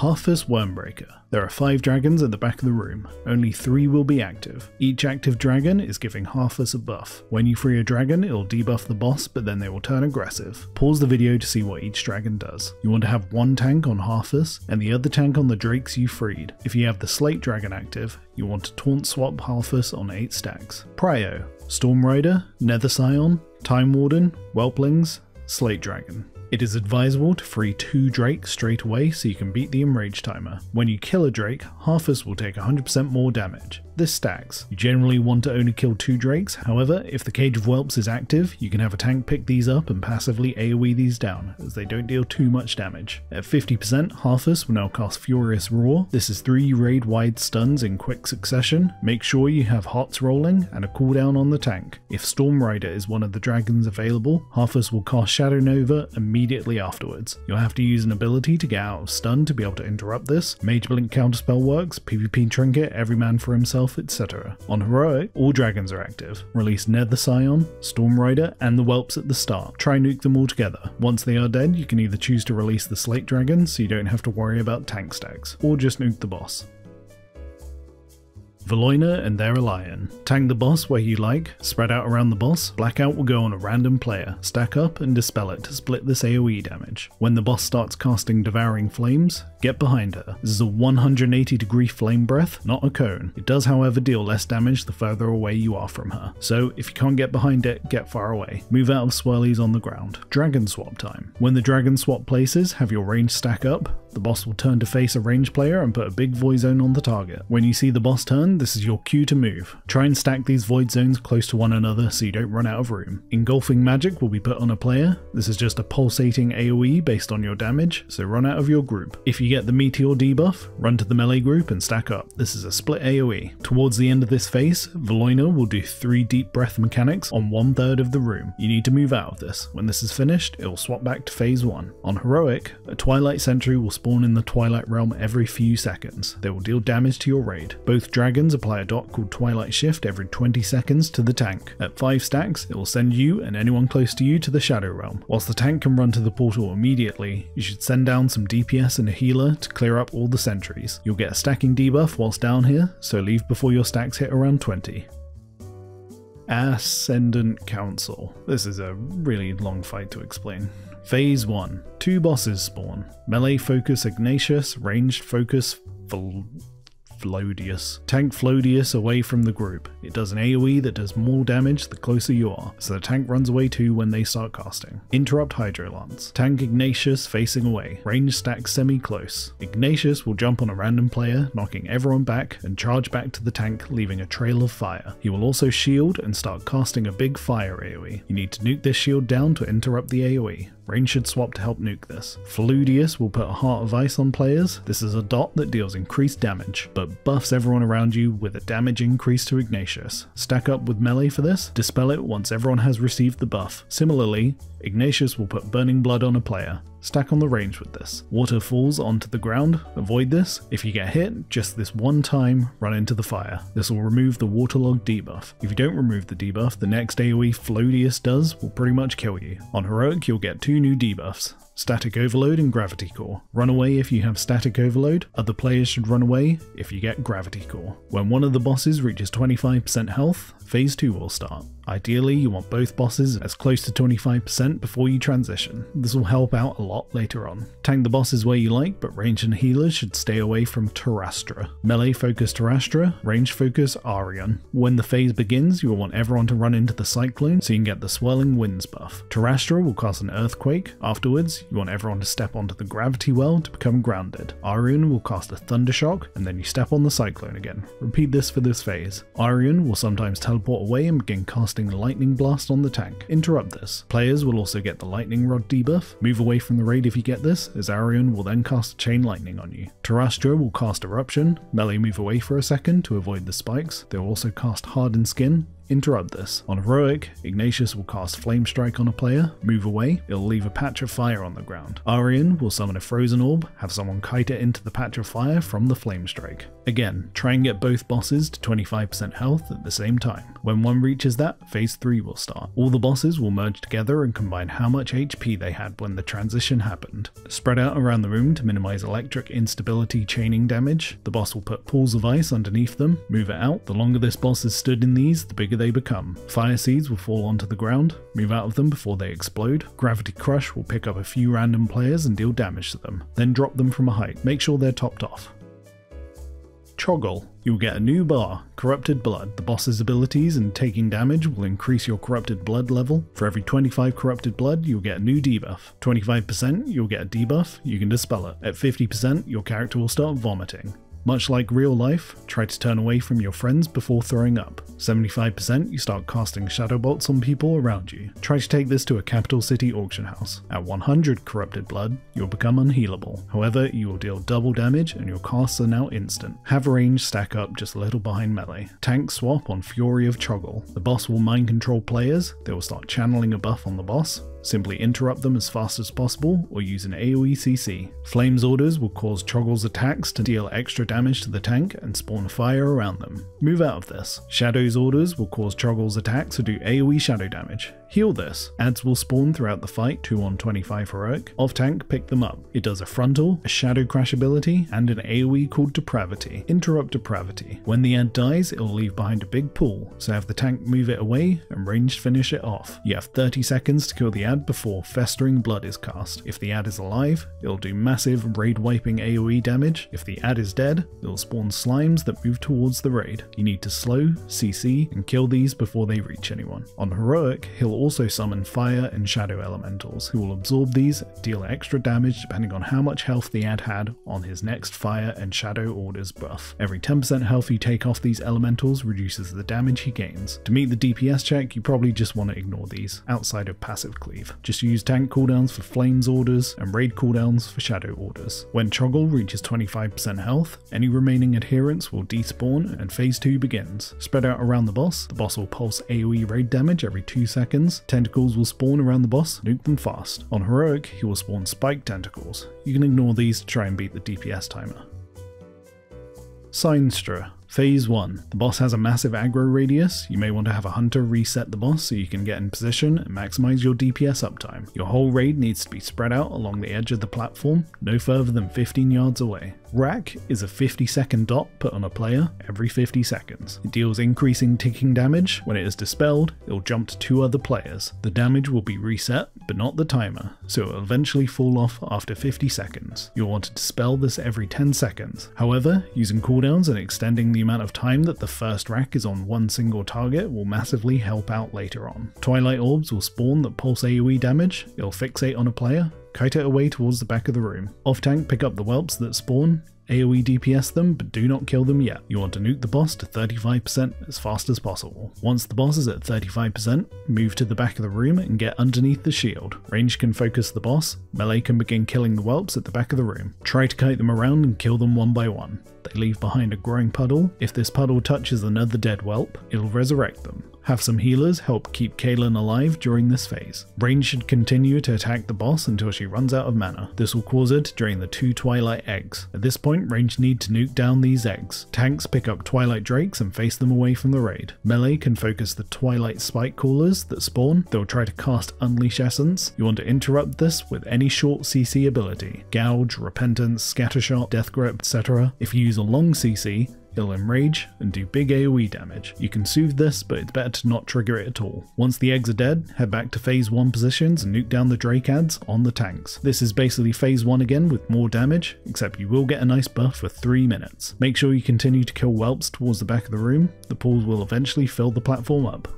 Halfus Wyrmbreaker. There are 5 dragons at the back of the room. Only 3 will be active. Each active dragon is giving Halfus a buff. When you free a dragon, it'll debuff the boss, but then they will turn aggressive. Pause the video to see what each dragon does. You want to have one tank on Halfus and the other tank on the drakes you freed. If you have the Slate dragon active, you want to taunt swap Halfus on 8 stacks. Prio, Storm Rider, Nether Scion, Time Warden, Whelplings, Slate Dragon. It is advisable to free 2 drakes straight away so you can beat the enrage timer. When you kill a drake, Halfus will take 100% more damage. This stacks. You generally want to only kill 2 drakes, however, if the Cage of Whelps is active, you can have a tank pick these up and passively AoE these down, as they don't deal too much damage. At 50%, Halfus will now cast Furious Roar. This is 3 raid wide stuns in quick succession. Make sure you have hots rolling and a cooldown on the tank. If Storm Rider is one of the dragons available, Halfus will cast Shadow Nova immediately afterwards. You'll have to use an ability to get out of stun to be able to interrupt this. Mage Blink counterspell works, PvP Trinket, every man for himself, etc. On Heroic, all dragons are active. Release Nether Scion, Storm Rider, and the Whelps at the start. Try nuke them all together. Once they are dead, you can either choose to release the Slate Dragon so you don't have to worry about tank stacks, or just nuke the boss. Valiona And Theralion. Tank the boss where you like, spread out around the boss, Blackout will go on a random player, stack up and dispel it to split this AoE damage. When the boss starts casting Devouring Flames, get behind her. This is a 180-degree flame breath, not a cone. It does however deal less damage the further away you are from her, so if you can't get behind it, get far away. Move out of swirlies on the ground. Dragon swap time. When the dragon swap places, have your range stack up. The boss will turn to face a ranged player and put a big void zone on the target. When you see the boss turn, this is your cue to move. Try and stack these void zones close to one another so you don't run out of room. Engulfing magic will be put on a player. This is just a pulsating AoE based on your damage, so run out of your group. If you get the meteor debuff, run to the melee group and stack up. This is a split AoE. Towards the end of this phase, Valiona will do 3 deep breath mechanics on 1/3 of the room. You need to move out of this. When this is finished, it will swap back to phase 1. On Heroic, a Twilight Sentry will spawn in the Twilight Realm every few seconds. They will deal damage to your raid. Both dragons apply a dot called Twilight Shift every 20 seconds to the tank. At 5 stacks, it will send you and anyone close to you to the Shadow Realm. Whilst the tank can run to the portal immediately, you should send down some DPS and a healer to clear up all the sentries. You'll get a stacking debuff whilst down here, so leave before your stacks hit around 20. Ascendant Council. This is a really long fight to explain. Phase 1. 2 bosses spawn. Melee focus Ignatius, ranged focus Flodius. Tank Flodius away from the group. It does an AoE that does more damage the closer you are, so the tank runs away too when they start casting. Interrupt Hydrolance. Tank Ignatius facing away. Range stack semi-close. Ignatius will jump on a random player, knocking everyone back, and charge back to the tank, leaving a trail of fire. He will also shield and start casting a big fire AoE. You need to nuke this shield down to interrupt the AoE. Range should swap to help nuke this. Flodius will put a Heart of Ice on players. This is a dot that deals increased damage, but buffs everyone around you with a damage increase to Ignatius. Stack up with melee for this, dispel it once everyone has received the buff. Similarly, Ignatius will put Burning Blood on a player. Stack on the range with this. Water falls onto the ground, avoid this. If you get hit, just this one time, run into the fire. This will remove the waterlog debuff. If you don't remove the debuff, the next AoE Flodius does will pretty much kill you. On Heroic, you'll get 2 new debuffs. Static Overload and Gravity Core. Run away if you have Static Overload, other players should run away if you get Gravity Core. When one of the bosses reaches 25% health, phase 2 will start. Ideally, you want both bosses as close to 25% before you transition. This will help out a lot later on. Tank the bosses where you like, but range and healers should stay away from Terastra. Melee focus Terastra, range focus Arion. When the phase begins, you will want everyone to run into the Cyclone so you can get the Swirling Winds buff. Terastra will cast an Earthquake. Afterwards, you want everyone to step onto the Gravity Well to become grounded. Arion will cast a Thundershock, and then you step on the Cyclone again. Repeat this for this phase. Arion will sometimes teleport away and begin casting the Lightning Blast on the tank. Interrupt this. Players will also get the Lightning Rod debuff. Move away from the raid if you get this, as Arion will then cast Chain Lightning on you. Terastra will cast Eruption. Melee move away for a second to avoid the spikes. They will also cast Hardened Skin. interrupt this. On Heroic, Ignatius will cast Flame Strike on a player, move away, it'll leave a patch of fire on the ground. Arian will summon a Frozen Orb, have someone kite it into the patch of fire from the Flame Strike. Again, try and get both bosses to 25% health at the same time. When one reaches that, phase 3 will start. All the bosses will merge together and combine how much HP they had when the transition happened. Spread out around the room to minimize electric instability chaining damage. The boss will put pools of ice underneath them, move it out. The longer this boss is stood in these, the bigger they become. Fire seeds will fall onto the ground, move out of them before they explode. Gravity Crush will pick up a few random players and deal damage to them, then drop them from a height. Make sure they're topped off. Cho'gall. You'll get a new bar, Corrupted Blood. The boss's abilities and taking damage will increase your Corrupted Blood level. For every 25 Corrupted Blood, you'll get a new debuff. 25%, you'll get a debuff, you can dispel it. At 50%, your character will start vomiting. Much like real life, try to turn away from your friends before throwing up. 75%, you start casting shadow bolts on people around you. Try to take this to a capital city auction house. At 100 Corrupted Blood, you'll become unhealable. However, you will deal double damage and your casts are now instant. Have range stack up just a little behind melee. Tank swap on Fury of Cho'gall. The boss will mind control players, they will start channeling a buff on the boss. Simply interrupt them as fast as possible or use an AoE CC. Flames orders will cause Cho'gall's attacks to deal extra damage to the tank and spawn fire around them. Move out of this. Shadow's orders will cause Cho'gall's attacks to do AoE shadow damage. Heal this. Adds will spawn throughout the fight, 2 on 25 heroic. Off tank, pick them up. It does a frontal, a shadow crash ability, and an AoE called Depravity. Interrupt Depravity. When the ad dies, it'll leave behind a big pool, so have the tank move it away and ranged finish it off. You have 30 seconds to kill the ad before Festering Blood is cast. If the ad is alive, it'll do massive raid wiping AoE damage. If the ad is dead, it'll spawn slimes that move towards the raid. You need to slow, CC, and kill these before they reach anyone. On heroic, he'll also summon fire and shadow elementals, who will absorb these and deal extra damage depending on how much health the ad had on his next fire and shadow orders buff. Every 10% health you take off these elementals reduces the damage he gains. To meet the DPS check, you probably just want to ignore these, outside of passive cleave. Just use tank cooldowns for flames orders and raid cooldowns for shadow orders. When Cho'gall reaches 25% health, any remaining adherents will despawn and phase 2 begins. Spread out around the boss will pulse AoE raid damage every 2 seconds. Tentacles will spawn around the boss, nuke them fast. On heroic, he will spawn spike tentacles. You can ignore these to try and beat the DPS timer. Sinestra. Phase 1. The boss has a massive aggro radius. You may want to have a hunter reset the boss so you can get in position and maximize your DPS uptime. Your whole raid needs to be spread out along the edge of the platform, no further than 15 yards away. Rack is a 50-second dot put on a player every 50 seconds. It deals increasing ticking damage. When it is dispelled, it will jump to 2 other players. The damage will be reset, but not the timer, so it will eventually fall off after 50 seconds. You'll want to dispel this every 10 seconds. However, using cooldowns and extending the amount of time that the first rack is on one single target will massively help out later on. Twilight orbs will spawn that pulse AoE damage. It'll fixate on a player, kite it away towards the back of the room. Off tank, pick up the whelps that spawn, AoE DPS them, but do not kill them yet. You want to nuke the boss to 35% as fast as possible. Once the boss is at 35%, move to the back of the room and get underneath the shield. Range can focus the boss, melee can begin killing the whelps at the back of the room. Try to kite them around and kill them one by one. They leave behind a growing puddle. If this puddle touches another dead whelp, it'll resurrect them. Have some healers help keep Kaylin alive during this phase. Range should continue to attack the boss until she runs out of mana. This will cause her to drain the 2 Twilight eggs. At this point, Range need to nuke down these eggs. Tanks pick up Twilight Drakes and face them away from the raid. Melee can focus the Twilight Spike Callers that spawn. They'll try to cast Unleash Essence. You want to interrupt this with any short CC ability. Gouge, Repentance, Scattershot, Death Grip, etc. If you use a long CC, it'll enrage and do big AoE damage. You can soothe this, but it's better to not trigger it at all. Once the eggs are dead, head back to phase 1 positions and nuke down the Drake ads on the tanks. This is basically phase 1 again with more damage, except you will get a nice buff for 3 minutes. Make sure you continue to kill whelps towards the back of the room. The pools will eventually fill the platform up.